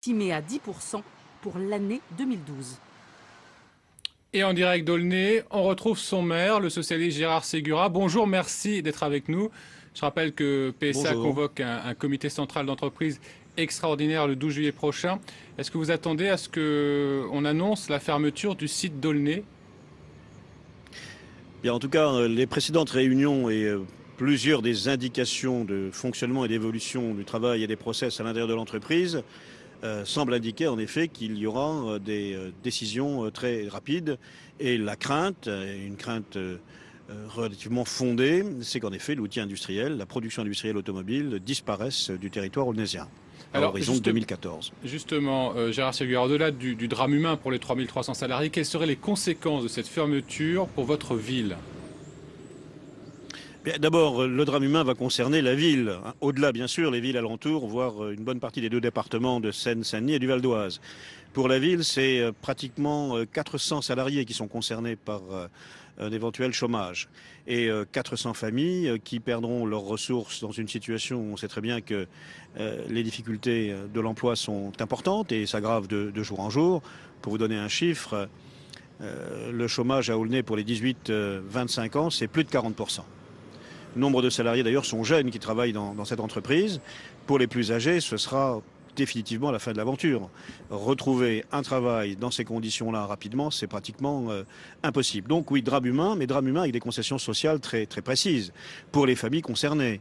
estimé à 10% pour l'année 2012. Et en direct d'Aulnay, on retrouve son maire, le socialiste Gérard Ségura. Bonjour, merci d'être avec nous. Je rappelle que PSA Bonjour. convoque un comité central d'entreprise extraordinaire le 12 juillet prochain. Est-ce que vous attendez à ce qu'on annonce la fermeture du site d'Aulnay? Bien, en tout cas, les précédentes réunions et plusieurs des indications de fonctionnement et d'évolution du travail et des process à l'intérieur de l'entreprise semblent indiquer en effet qu'il y aura des décisions très rapides. Et la crainte, une crainte relativement fondée, c'est qu'en effet l'outil industriel, la production industrielle automobile disparaisse du territoire aulnaysien à l'horizon de 2014. Justement, Gérard Ségura, au-delà du drame humain pour les 3300 salariés, quelles seraient les conséquences de cette fermeture pour votre ville? D'abord, le drame humain va concerner la ville. Au-delà, bien sûr, les villes alentours, voire une bonne partie des deux départements de Seine-Saint-Denis et du Val d'Oise. Pour la ville, c'est pratiquement 400 salariés qui sont concernés par un éventuel chômage. Et 400 familles qui perdront leurs ressources dans une situation où on sait très bien que les difficultés de l'emploi sont importantes et s'aggravent de jour en jour. Pour vous donner un chiffre, le chômage à Aulnay pour les 18-25 ans, c'est plus de 40%. Nombre de salariés d'ailleurs sont jeunes qui travaillent dans cette entreprise. Pour les plus âgés, ce sera définitivement la fin de l'aventure. Retrouver un travail dans ces conditions-là rapidement, c'est pratiquement impossible. Donc oui, drame humain, mais drame humain avec des concessions sociales très, très précises pour les familles concernées,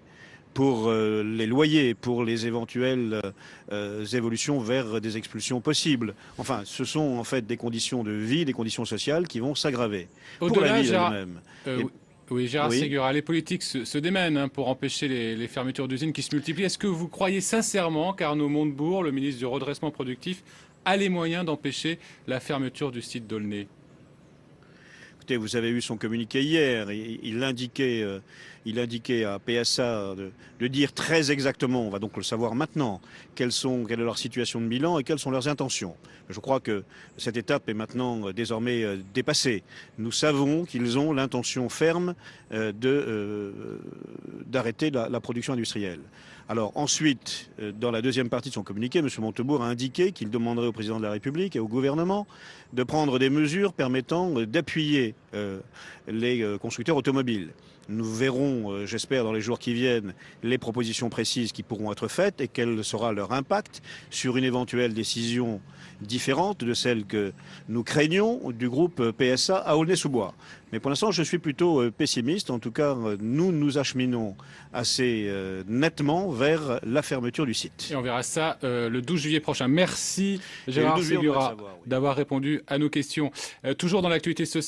pour les loyers, pour les éventuelles évolutions vers des expulsions possibles. Enfin, ce sont en fait des conditions de vie, des conditions sociales qui vont s'aggraver. Pour la ville elle-même. Oui, Gérard Oui. Ségura, les politiques se démènent pour empêcher les fermetures d'usines qui se multiplient. Est-ce que vous croyez sincèrement qu'Arnaud Montebourg, le ministre du Redressement productif, a les moyens d'empêcher la fermeture du site d'Aulnay? Écoutez, vous avez eu son communiqué hier. Il indiquait à PSA de dire très exactement, on va donc le savoir maintenant, quelle est leur situation de bilan et quelles sont leurs intentions. Je crois que cette étape est maintenant désormais dépassée. Nous savons qu'ils ont l'intention ferme d'arrêter la production industrielle. Alors ensuite, dans la deuxième partie de son communiqué, M. Montebourg a indiqué qu'il demanderait au président de la République et au gouvernement de prendre des mesures permettant d'appuyer les constructeurs automobiles. Nous verrons, j'espère, dans les jours qui viennent, les propositions précises qui pourront être faites et quel sera leur impact sur une éventuelle décision différente de celle que nous craignons du groupe PSA à Aulnay-sous-Bois. Mais pour l'instant, je suis plutôt pessimiste. En tout cas, nous nous acheminons assez nettement vers la fermeture du site. Et on verra ça le 12 juillet prochain. Merci Gérard Ségura d'avoir répondu à nos questions. Toujours dans l'actualité sociale.